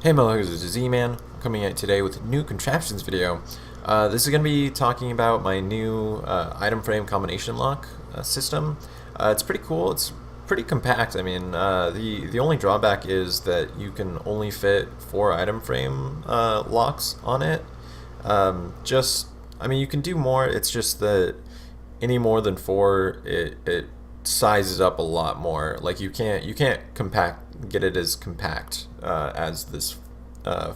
Hey motherfuckers, this is Z-Man. I'm coming out today with a new Contraptions video. This is going to be talking about my new item frame combination lock system. It's pretty cool. It's pretty compact. I mean, the only drawback is that you can only fit 4 item frame locks on it. I mean, you can do more. It's just that any more than 4, it sizes up a lot more. Like you can't get it as compact as this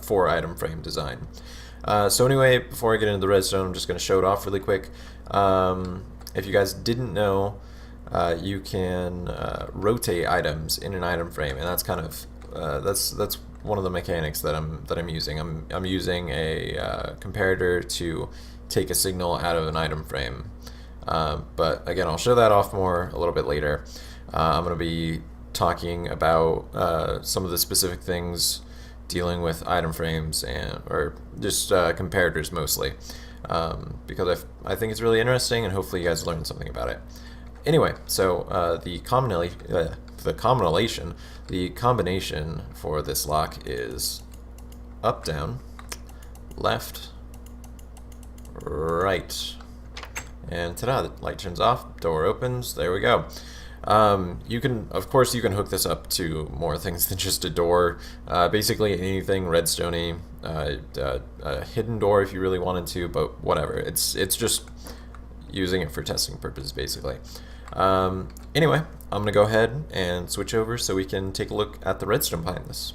4 item frame design. So anyway, before I get into the redstone, I'm just going to show it off really quick. If you guys didn't know, you can rotate items in an item frame, and that's kind of that's one of the mechanics that I'm using. I'm using a comparator to take a signal out of an item frame. But again, I'll show that off more a little bit later. I'm going to be talking about some of the specific things dealing with item frames or just comparators mostly, because I think it's really interesting and hopefully you guys learned something about it. Anyway, so the combination for this lock is up, down, left, right. And ta-da, the light turns off, door opens, there we go. Of course you can hook this up to more things than just a door. Basically anything redstone-y, a hidden door if you really wanted to, but whatever. It's just using it for testing purposes, basically. Anyway, I'm gonna go ahead and switch over so we can take a look at the redstone behind this.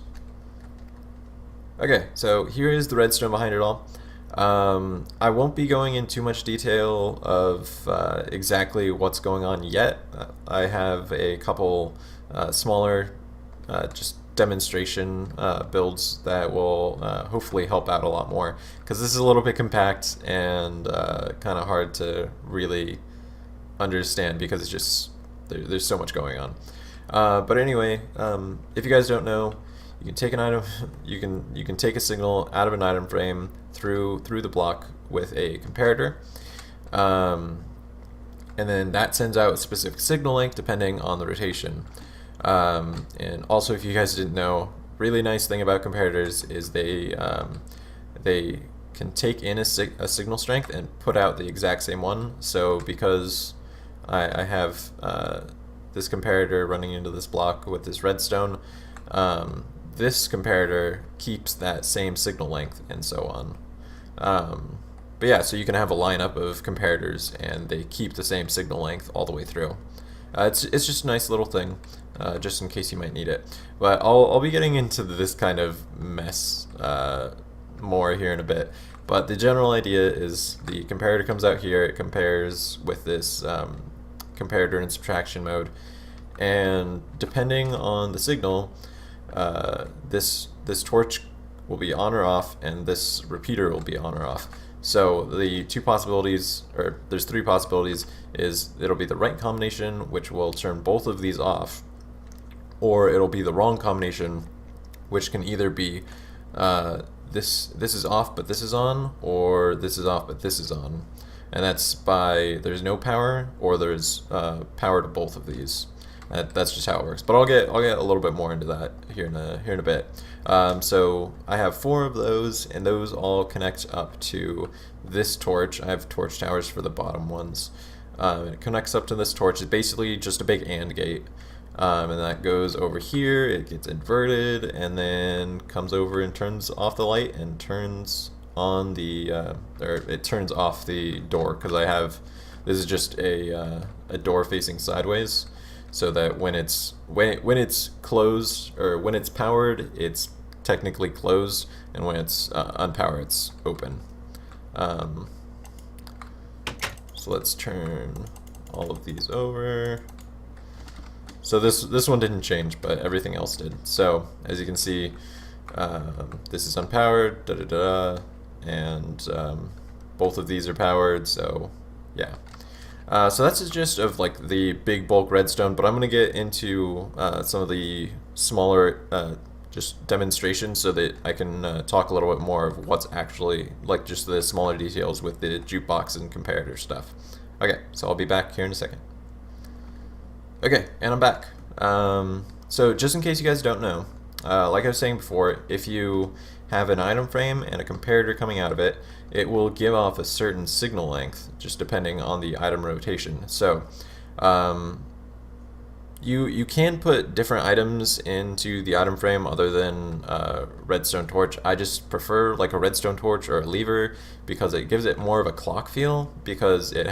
Okay, so here is the redstone behind it all. I won't be going in too much detail of exactly what's going on yet. I have a couple smaller just demonstration builds that will hopefully help out a lot more, because this is a little bit compact and kind of hard to really understand because it's just there's so much going on. But anyway, if you guys don't know, you can take an item, you can take a signal out of an item frame through the block with a comparator, and then that sends out a specific signal length depending on the rotation. And also, if you guys didn't know, really nice thing about comparators is they can take in a signal strength and put out the exact same one. So because I have this comparator running into this block with this redstone, this comparator keeps that same signal length and so on. But yeah, so you can have a lineup of comparators and they keep the same signal length all the way through. It's just a nice little thing, just in case you might need it. But I'll be getting into this kind of mess more here in a bit. But the general idea is the comparator comes out here, it compares with this comparator in subtraction mode, and depending on the signal, this torch will be on or off, and this repeater will be on or off. So the two possibilities, or there's 3 possibilities, is it'll be the right combination, which will turn both of these off, or it'll be the wrong combination, which can either be this is off but this is on, or this is off but this is on. And that's by there's no power, or there's power to both of these. That's just how it works. But I'll get a little bit more into that here in a bit. So I have 4 of those, and those all connect up to this torch. I have torch towers for the bottom ones. It connects up to this torch. It's basically just a big AND gate. And that goes over here. It gets inverted, and then comes over and turns off the light and turns on the or it turns off the door, because this is just a door facing sideways, so that when it's closed, or when it's powered, it's technically closed, and when it's unpowered, it's open. So let's turn all of these over. So this one didn't change, but everything else did. So as you can see, this is unpowered, and both of these are powered. So yeah. So that's the gist of like the big bulk redstone, but I'm going to get into some of the smaller just demonstrations so that I can talk a little bit more of what's actually, like, just the smaller details with the jukebox and comparator stuff. Okay, so I'll be back here in a second. Okay, and I'm back. So just in case you guys don't know, like I was saying before, if you have an item frame and a comparator coming out of it, it will give off a certain signal length, just depending on the item rotation. So um, you can put different items into the item frame other than redstone torch. I just prefer like a redstone torch or a lever because it gives it more of a clock feel, because it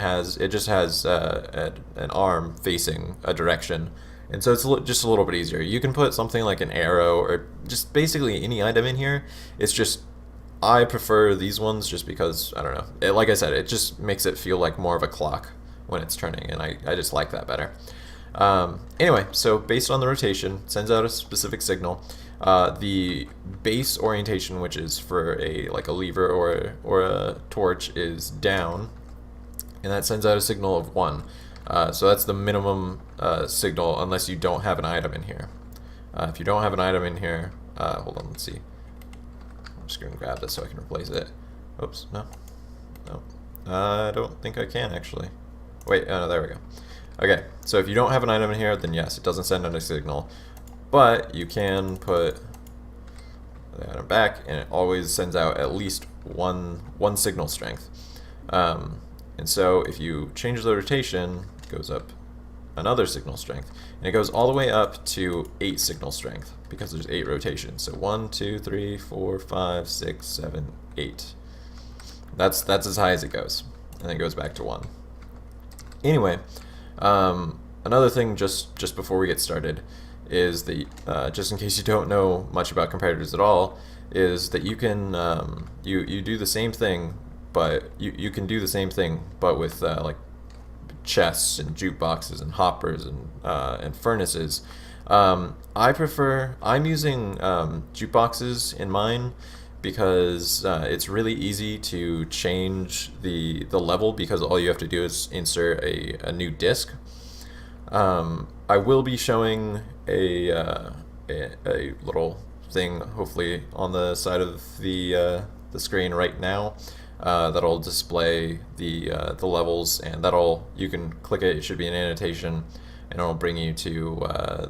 just has an arm facing a direction, and so it's just a little bit easier. You can put something like an arrow or just basically any item in here. It's just I prefer these ones just because I don't know. Like I said, it just makes it feel like more of a clock when it's turning, and I just like that better. Anyway, so based on the rotation, sends out a specific signal. The base orientation, which is for a lever or a torch, is down, and that sends out a signal of 1. So that's the minimum signal unless you don't have an item in here. If you don't have an item in here, hold on, let's see. I'm just going to grab this so I can replace it. Oops, no. I don't think I can actually. Wait, no, there we go. Okay, so if you don't have an item in here, then yes, it doesn't send out a signal. But you can put the item back, and it always sends out at least one signal strength. And so if you change the rotation, it goes up another signal strength. And it goes all the way up to 8 signal strength, because there's 8 rotations. So 1, 2, 3, 4, 5, 6, 7, 8. That's as high as it goes. And then it goes back to 1. Anyway, another thing just before we get started is that just in case you don't know much about comparators at all, is that you can you do the same thing, but you can do the same thing but with like chests and jukeboxes and hoppers and furnaces. I'm using jukeboxes in mine because it's really easy to change the level, because all you have to do is insert a new disc. I will be showing a little thing hopefully on the side of the screen right now that'll display the levels, and you can click it. It should be an annotation, and it'll bring you to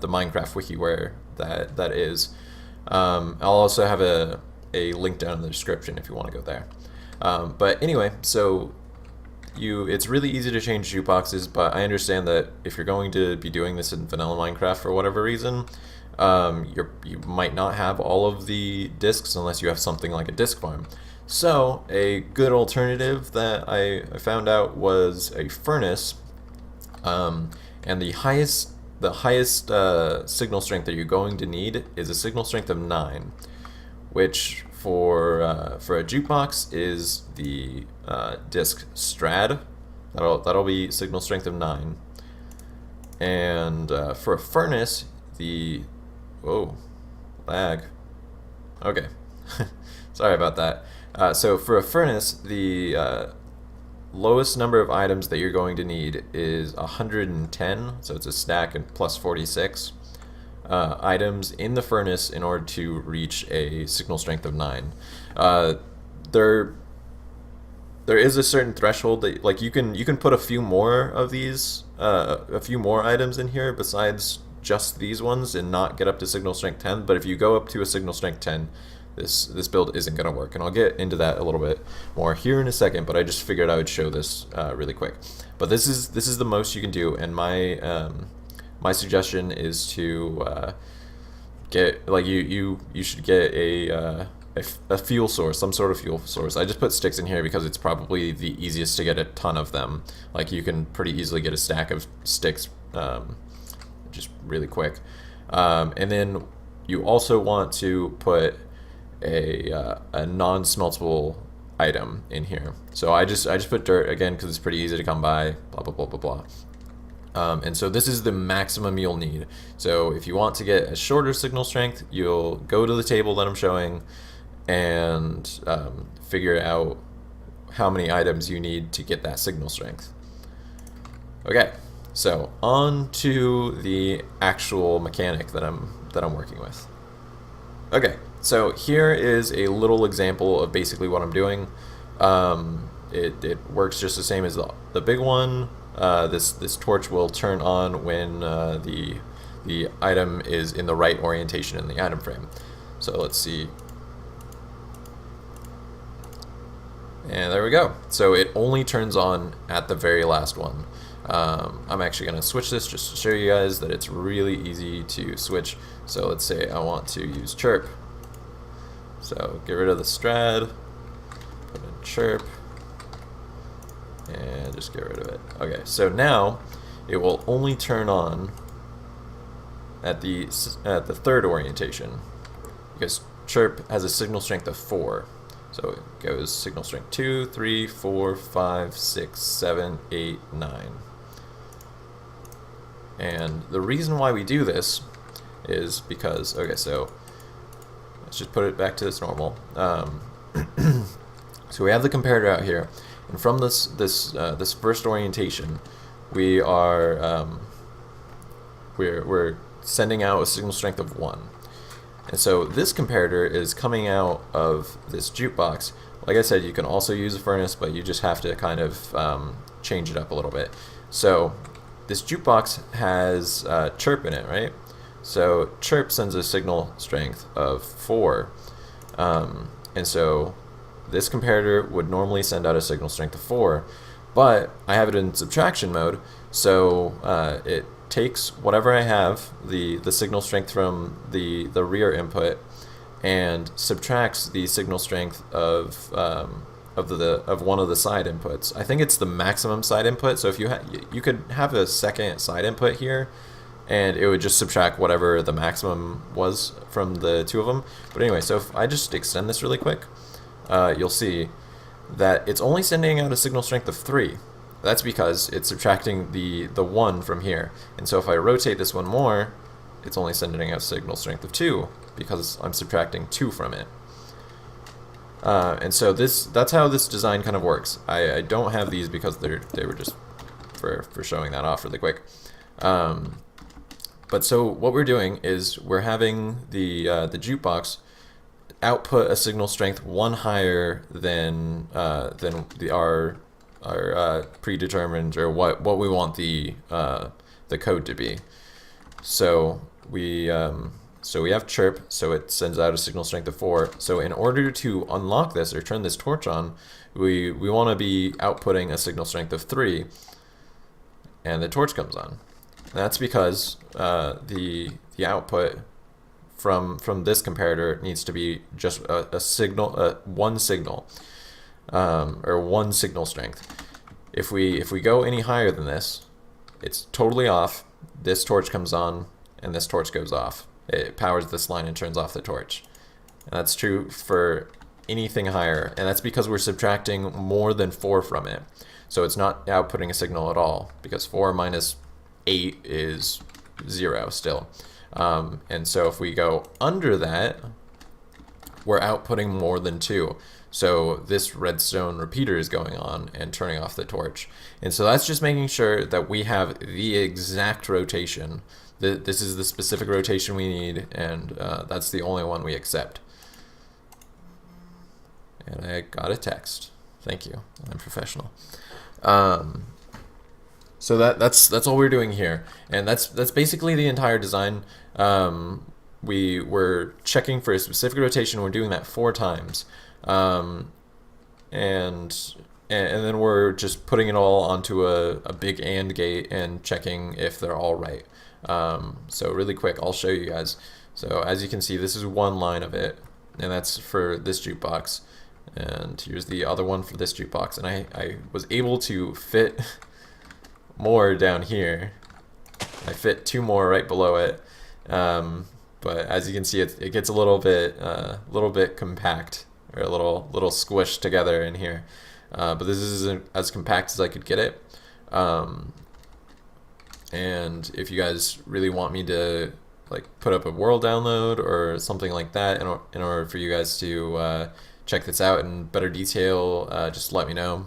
the Minecraft wiki where that is. I'll also have a link down in the description if you want to go there. But anyway, so it's really easy to change jukeboxes, but I understand that if you're going to be doing this in vanilla Minecraft for whatever reason, you might not have all of the discs unless you have something like a disc farm. So a good alternative that I found out was a furnace, and the highest signal strength that you're going to need is a signal strength of 9, which for a jukebox is the disc Strad. That'll be signal strength of 9, and for a furnace lag. Okay, sorry about that. So for a furnace, the lowest number of items that you're going to need is 110, so it's a stack and plus 46 items in the furnace in order to reach a signal strength of 9. There is a certain threshold that you can put a few more of these, a few more items in here besides just these ones and not get up to signal strength 10. But if you go up to a signal strength 10, this build isn't going to work, and I'll get into that a little bit more here in a second. But I just figured I would show this really quick. But this is the most you can do, and my suggestion is to get you should get a fuel source, some sort of fuel source. I just put sticks in here because it's probably the easiest to get a ton of them. Like, you can pretty easily get a stack of sticks just really quick. And then you also want to put a non-smeltable item in here. So I just put dirt again because it's pretty easy to come by. Blah blah blah blah blah. And so this is the maximum you'll need. So if you want to get a shorter signal strength, you'll go to the table that I'm showing and figure out how many items you need to get that signal strength. Okay, so on to the actual mechanic that I'm working with. Okay, so here is a little example of basically what I'm doing. It works just the same as the big one. This torch will turn on when the the item is in the right orientation in the item frame. So let's see. And there we go. So it only turns on at the very last one. I'm actually going to switch this just to show you guys that it's really easy to switch. So let's say I want to use chirp. So get rid of the strad, put in chirp, and just get rid of it. Okay, so now it will only turn on at the third orientation, because chirp has a signal strength of 4. So it goes signal strength 2, 3, 4, 5, 6, 7, 8, 9. And the reason why we do this is because, okay, so let's just put it back to its normal. So we have the comparator out here, and from this first orientation, we are we're sending out a signal strength of 1. And so this comparator is coming out of this jukebox. Like I said, you can also use a furnace, but you just have to kind of change it up a little bit. So this jukebox has chirp in it, right? So chirp sends a signal strength of 4. And so this comparator would normally send out a signal strength of 4, but I have it in subtraction mode, so it takes whatever I have, the signal strength from the rear input, and subtracts the signal strength of one of the side inputs. I think it's the maximum side input. So if you could have a second side input here, and it would just subtract whatever the maximum was from the two of them. But anyway, so if I just extend this really quick, you'll see that it's only sending out a signal strength of 3. That's because it's subtracting the 1 from here. And so if I rotate this one more, it's only sending out signal strength of 2 because I'm subtracting 2 from it. And so that's how this design kind of works. I don't have these because they were just for showing that off really quick. But so what we're doing is we're having the jukebox output a signal strength 1 higher than our predetermined, or what we want the code to be. So we have chirp, so it sends out a signal strength of 4. So in order to unlock this or turn this torch on, we want to be outputting a signal strength of 3, and the torch comes on. And that's because the output from this comparator needs to be just a signal, one signal, or 1 signal strength. If we go any higher than this, it's totally off. This torch comes on, and this torch goes off. It powers this line and turns off the torch. And that's true for anything higher, and that's because we're subtracting more than 4 from it. So it's not outputting a signal at all, because 4 minus 8 is 0 still. And so if we go under that, we're outputting more than 2. So this redstone repeater is going on and turning off the torch. And so that's just making sure that we have the exact rotation. This is the specific rotation we need, and that's the only one we accept. And I got a text. Thank you. I'm professional. So that's all we're doing here, and that's basically the entire design. We were checking for a specific rotation. We're doing that 4 times, and then we're just putting it all onto a big AND gate and checking if they're all right. So really quick, I'll show you guys. So as you can see, this is one line of it, and that's for this jukebox. And here's the other one for this jukebox. And I was able to fit more down here. I fit 2 more right below it. But as you can see, it gets a little bit compact, or a little squished together in here. But this is as compact as I could get it. And if you guys really want me to put up a world download or something like that in order for you guys to check this out in better detail, just let me know.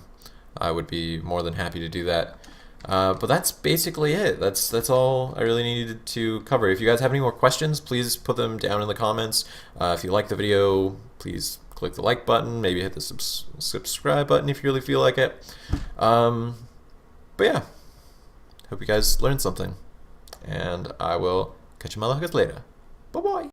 I would be more than happy to do that. But that's basically it. That's all I really needed to cover. If you guys have any more questions, please put them down in the comments. If you like the video, please click the like button, maybe hit the subscribe button if you really feel like it. But yeah, hope you guys learned something, and I will Catch you motherfuckers later. Bye bye.